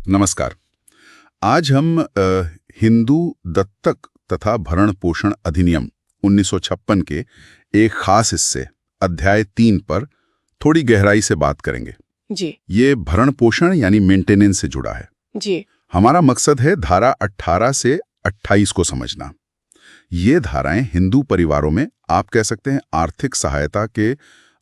नमस्कार। आज हम हिंदू दत्तक तथा भरण पोषण अधिनियम 1956 के एक खास हिस्से अध्याय 3 पर थोड़ी गहराई से बात करेंगे। जी ये भरण पोषण यानी मेंटेनेंस से जुड़ा है। जी हमारा मकसद है धारा 18 से 28 को समझना। ये धाराएं हिंदू परिवारों में आप कह सकते हैं आर्थिक सहायता के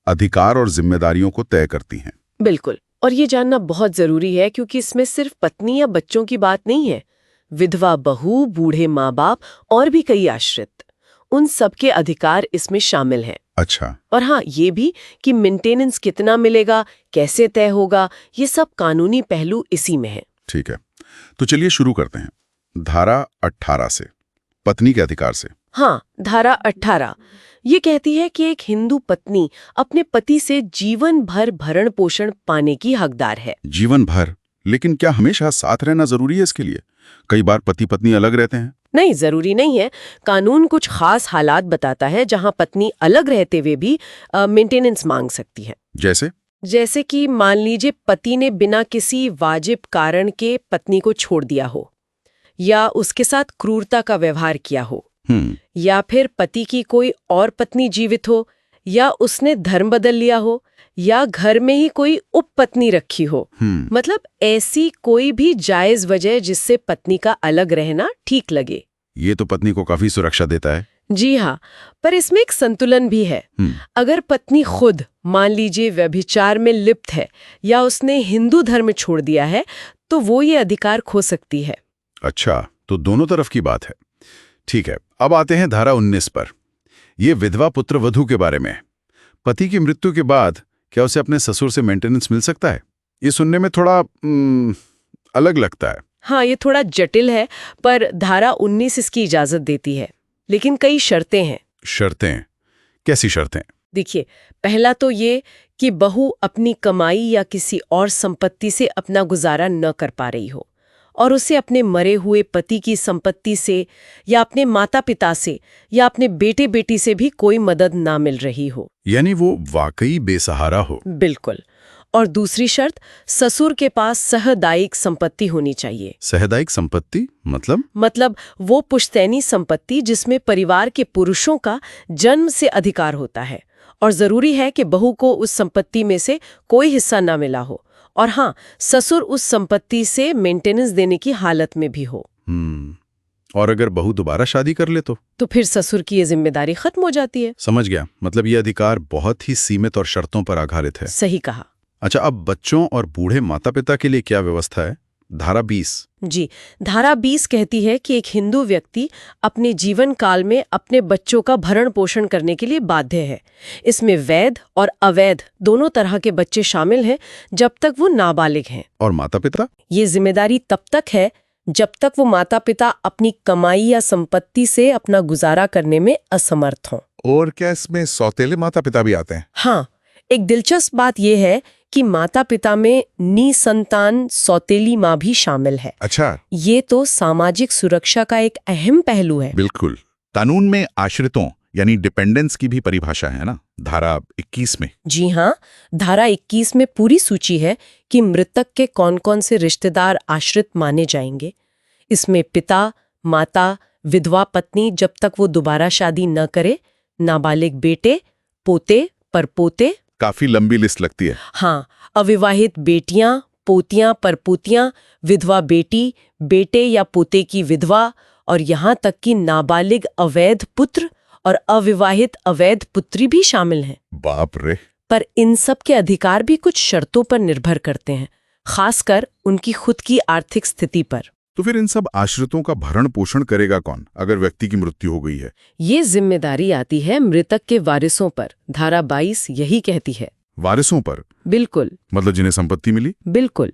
अधिकार और जिम्मेदारियों को तय करती हैं। बिल्कुल। और ये जानना बहुत जरूरी है क्योंकि इसमें सिर्फ पत्नी या बच्चों की बात नहीं है। विधवा बहू, बूढ़े माँ बाप और भी कई आश्रित, उन सबके अधिकार इसमें शामिल हैं। अच्छा, और हाँ, ये भी कि मेंटेनेंस कितना मिलेगा, कैसे तय होगा, ये सब कानूनी पहलू इसी में है। ठीक है। तो चलिए शुरू करते हैं धारा 18 से, पत्नी के अधिकार से। हाँ, धारा 18 ये कहती है कि एक हिंदू पत्नी अपने पति से जीवन भर भरण पोषण पाने की हकदार है। जीवन भर? लेकिन क्या हमेशा साथ रहना जरूरी है इसके लिए? कई बार पति पत्नी अलग रहते हैं। नहीं, जरूरी नहीं है। कानून कुछ खास हालात बताता है जहां पत्नी अलग रहते हुए भी मेंटेनेंस मांग सकती है। जैसे कि मान लीजिए पति ने बिना किसी वाजिब कारण के पत्नी को छोड़ दिया हो, या उसके साथ क्रूरता का व्यवहार किया हो, या फिर पति की कोई और पत्नी जीवित हो, या उसने धर्म बदल लिया हो, या घर में ही कोई उपपत्नी रखी हो। मतलब ऐसी कोई भी जायज वजह जिससे पत्नी का अलग रहना ठीक लगे। ये तो पत्नी को काफी सुरक्षा देता है। जी हाँ, पर इसमें एक संतुलन भी है। अगर पत्नी खुद मान लीजिए व्यभिचार में लिप्त है या उसने हिंदू धर्म छोड़ दिया है, तो वो ये अधिकार खो सकती है। अच्छा, तो दोनों तरफ की बात है। ठीक है, अब आते हैं धारा 19 पर। ये विधवा पुत्र वधू के बारे में। पति की मृत्यु के बाद क्या उसे अपने ससुर से मेंटेनेंस मिल सकता है? ये सुनने में थोड़ा अलग लगता है। हाँ, ये थोड़ा जटिल है, पर धारा 19 इसकी इजाजत देती है, लेकिन कई शर्तें हैं। शर्तें? कैसी शर्तें? देखिए, पहला तो ये कि बहू अपनी कमाई या किसी और संपत्ति से अपना गुजारा न कर पा रही हो और उसे अपने मरे हुए पति की संपत्ति से या अपने माता पिता से या अपने बेटे बेटी से भी कोई मदद ना मिल रही हो। यानी वो वाकई बेसहारा हो। बिल्कुल। और दूसरी शर्त, ससुर के पास सहदायिक संपत्ति होनी चाहिए। सहदायिक संपत्ति मतलब वो पुश्तैनी संपत्ति जिसमें परिवार के पुरुषों का जन्म से अधिकार होता है, और जरूरी है कि बहू को उस संपत्ति में से कोई हिस्सा ना मिला हो, और हाँ, ससुर उस संपत्ति से मेंटेनेंस देने की हालत में भी हो। और अगर बहू दोबारा शादी कर ले तो फिर ससुर की ये जिम्मेदारी खत्म हो जाती है। समझ गया। मतलब ये अधिकार बहुत ही सीमित और शर्तों पर आधारित है। सही कहा। अच्छा, अब बच्चों और बूढ़े माता पिता के लिए क्या व्यवस्था है? धारा 20। जी, धारा 20 कहती है कि एक हिंदू व्यक्ति अपने जीवन काल में अपने बच्चों का भरण पोषण करने के लिए बाध्य है। इसमें वैध और अवैध दोनों तरह के बच्चे शामिल हैं जब तक वो नाबालिग हैं। और माता पिता? ये जिम्मेदारी तब तक है जब तक वो माता पिता अपनी कमाई या संपत्ति से अपना गुजारा करने में असमर्थ हों। और क्या इसमें सौतेले माता पिता भी आते हैं? हाँ, एक दिलचस्प बात यह है कि माता पिता में निसंतान सौतेली माँ भी शामिल है। अच्छा, ये तो सामाजिक सुरक्षा का एक अहम पहलू है। बिल्कुल। कानून में आश्रितों यानी डिपेंडेंस की भी परिभाषा है ना, धारा 21 में। जी हाँ, धारा 21 में पूरी सूची है कि मृतक के कौन कौन से रिश्तेदार आश्रित माने जाएंगे। इसमें पिता, माता, विधवा पत्नी जब तक वो दोबारा शादी न करे, नाबालिग बेटे, पोते, परपोते। काफी लंबी लिस्ट लगती है। हाँ, अविवाहित बेटियां, पोतियां, परपोतियां, विधवा बेटी, बेटे या पोते की विधवा, और यहाँ तक कि नाबालिग अवैध पुत्र और अविवाहित अवैध पुत्री भी शामिल हैं। बाप रे। पर इन सब के अधिकार भी कुछ शर्तों पर निर्भर करते हैं, खासकर उनकी खुद की आर्थिक स्थिति पर। तो फिर इन सब आश्रितों का भरण पोषण करेगा कौन अगर व्यक्ति की मृत्यु हो गई है? ये जिम्मेदारी आती है मृतक के वारिसों पर। धारा 22 यही कहती है। वारिसों पर? बिल्कुल। मतलब जिन्हें संपत्ति मिली? बिल्कुल।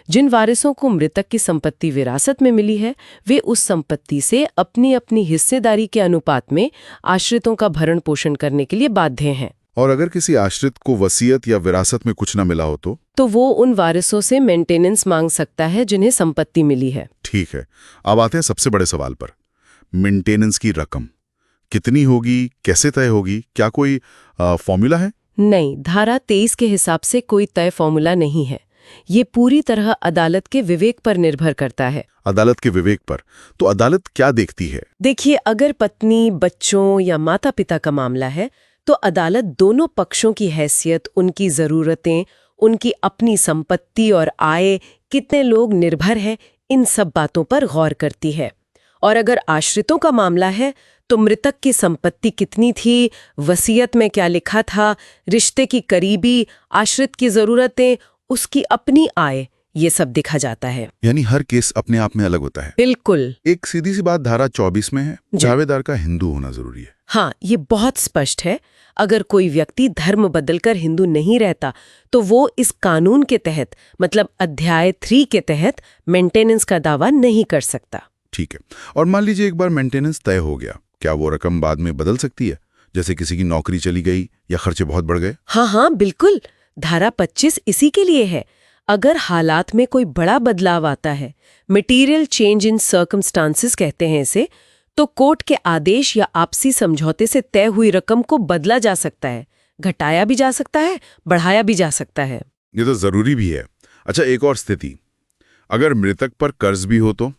जिन वारिसों को मृतक की संपत्ति विरासत में मिली है, वे उस संपत्ति से अपनी अपनी हिस्सेदारी के अनुपात में आश्रितों का भरण पोषण करने के लिए बाध्य हैं। और अगर किसी आश्रित को वसीयत या विरासत में कुछ न मिला हो तो वो उन वारिसों से मेंटेनेंस मांग सकता है जिन्हें संपत्ति मिली है। ठीक है, अब आते हैं सबसे बड़े सवाल पर। मेंटेनेंस की रकम कितनी होगी, कैसे तय होगी? क्या कोई फॉर्मूला है? नहीं, धारा 23 के हिसाब से कोई तय फॉर्मूला नहीं है। ये पूरी तरह अदालत के विवेक पर निर्भर करता है। अदालत के विवेक पर? तो अदालत क्या देखती है? देखिए, अगर पत्नी, बच्चों या माता पिता का मामला है तो अदालत दोनों पक्षों की हैसियत, उनकी ज़रूरतें, उनकी अपनी संपत्ति और आय, कितने लोग निर्भर हैं, इन सब बातों पर गौर करती है। और अगर आश्रितों का मामला है तो मृतक की संपत्ति कितनी थी, वसीयत में क्या लिखा था, रिश्ते की करीबी, आश्रित की ज़रूरतें, उसकी अपनी आय, ये सब देखा जाता है। यानी हर केस अपने आप में अलग होता है। बिल्कुल। एक सीधी सी बात धारा 24 में है, दावेदार का हिंदू होना जरूरी है। हाँ, ये बहुत स्पष्ट है। अगर कोई व्यक्ति धर्म बदलकर हिंदू नहीं रहता तो वो इस कानून के तहत, मतलब अध्याय 3 के तहत मेंटेनेंस का दावा नहीं कर सकता। ठीक है। और मान लीजिए एक बार मेंटेनेंस तय हो गया, क्या वो रकम बाद में बदल सकती है? जैसे किसी की नौकरी चली गई या खर्चे बहुत बढ़ गए? हाँ, बिल्कुल। धारा 25 इसी के लिए है। अगर हालात में कोई बड़ा बदलाव आता है, मटीरियल चेंज इन सर्कमस्टांसेस कहते हैं इसे, तो कोर्ट के आदेश या आपसी समझौते से तय हुई रकम को बदला जा सकता है, घटाया भी जा सकता है, बढ़ाया भी जा सकता है। ये तो जरूरी भी है। अच्छा, एक और स्थिति, अगर मृतक पर कर्ज भी हो तो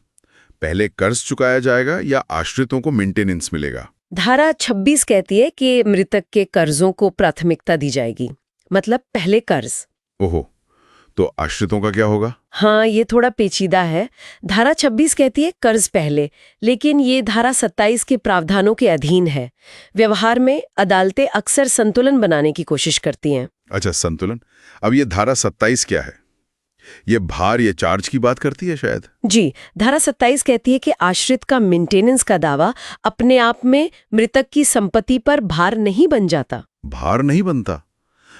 पहले कर्ज चुकाया जाएगा या आश्रितों को मेंटेनेंस मिलेगा? धारा 26 कहती है कि मृतक के कर्जों को प्राथमिकता दी जाएगी, मतलब पहले कर्ज। ओहो, तो आश्रितों का क्या होगा? हाँ, ये थोड़ा पेचीदा है। धारा 26 कहती है कर्ज पहले, लेकिन ये धारा 27 के प्रावधानों के अधीन है। व्यवहार में अदालतें अक्सर संतुलन बनाने की कोशिश करती हैं। अच्छा, संतुलन। अब ये धारा 27 क्या है? ये भार या चार्ज की बात करती है शायद? जी, धारा 27 कहती है कि आश्रित का मेंटेनेंस का दावा अपने आप में मृतक की संपत्ति पर भार नहीं बन जाता। भार नहीं बनता?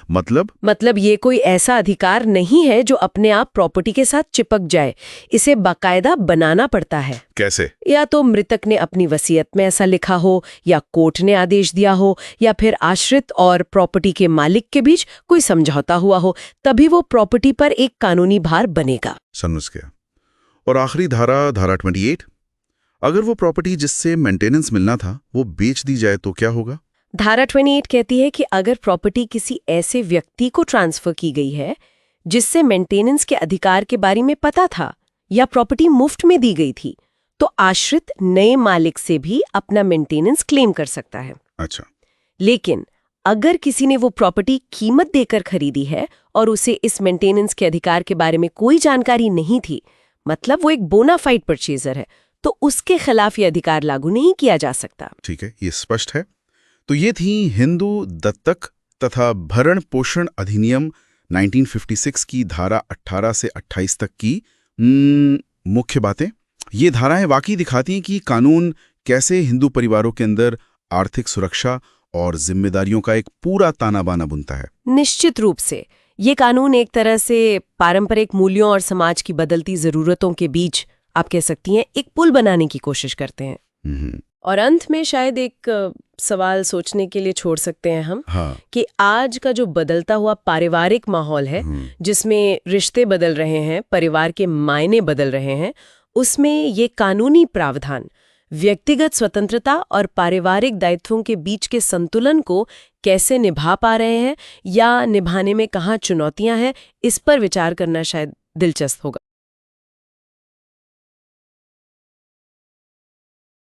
मतलब ये कोई ऐसा अधिकार नहीं है जो अपने आप प्रॉपर्टी के साथ चिपक जाए। इसे बाकायदा बनाना पड़ता है। कैसे? या तो मृतक ने अपनी वसीयत में ऐसा लिखा हो, या कोर्ट ने आदेश दिया हो, या फिर आश्रित और प्रॉपर्टी के मालिक के बीच कोई समझौता हुआ हो, तभी वो प्रॉपर्टी पर एक कानूनी भार बनेगा। समझ गया। और आखिरी धारा 28, अगर वो प्रॉपर्टी जिससे मेंटेनेंस मिलना था वो बेच दी जाए तो क्या होगा? धारा 28 कहती है कि अगर प्रॉपर्टी किसी ऐसे व्यक्ति को ट्रांसफर की गई है जिससे मेंटेनेंस के अधिकार के बारे में पता था, या प्रॉपर्टी मुफ्त में दी गई थी, तो आश्रित नए मालिक से भी अपना मेंटेनेंस क्लेम कर सकता है। अच्छा। लेकिन अगर किसी ने वो प्रॉपर्टी कीमत देकर खरीदी है और उसे इस मेंटेनेंस के अधिकार के बारे में कोई जानकारी नहीं थी, मतलब वो एक बोनाफाइड परचेजर है, तो उसके खिलाफ ये अधिकार लागू नहीं किया जा सकता। ठीक है, ये स्पष्ट है। तो ये थी हिंदू दत्तक तथा भरण पोषण अधिनियम 1956 की धारा 18 से 28 तक की मुख्य बातें। ये धाराएं वाकई दिखाती हैं कि कानून कैसे हिंदू परिवारों के अंदर आर्थिक सुरक्षा और जिम्मेदारियों का एक पूरा ताना बाना बुनता है। निश्चित रूप से ये कानून एक तरह से पारंपरिक मूल्यों और समाज की बदलती जरूरतों के बीच, आप कह सकती हैं, एक पुल बनाने की कोशिश करते हैं। और अंत में शायद एक सवाल सोचने के लिए छोड़ सकते हैं हम। हाँ। कि आज का जो बदलता हुआ पारिवारिक माहौल है, जिसमें रिश्ते बदल रहे हैं, परिवार के मायने बदल रहे हैं, उसमें ये कानूनी प्रावधान व्यक्तिगत स्वतंत्रता और पारिवारिक दायित्वों के बीच के संतुलन को कैसे निभा पा रहे हैं या निभाने में कहाँ चुनौतियां हैं, इस पर विचार करना शायद दिलचस्प होगा।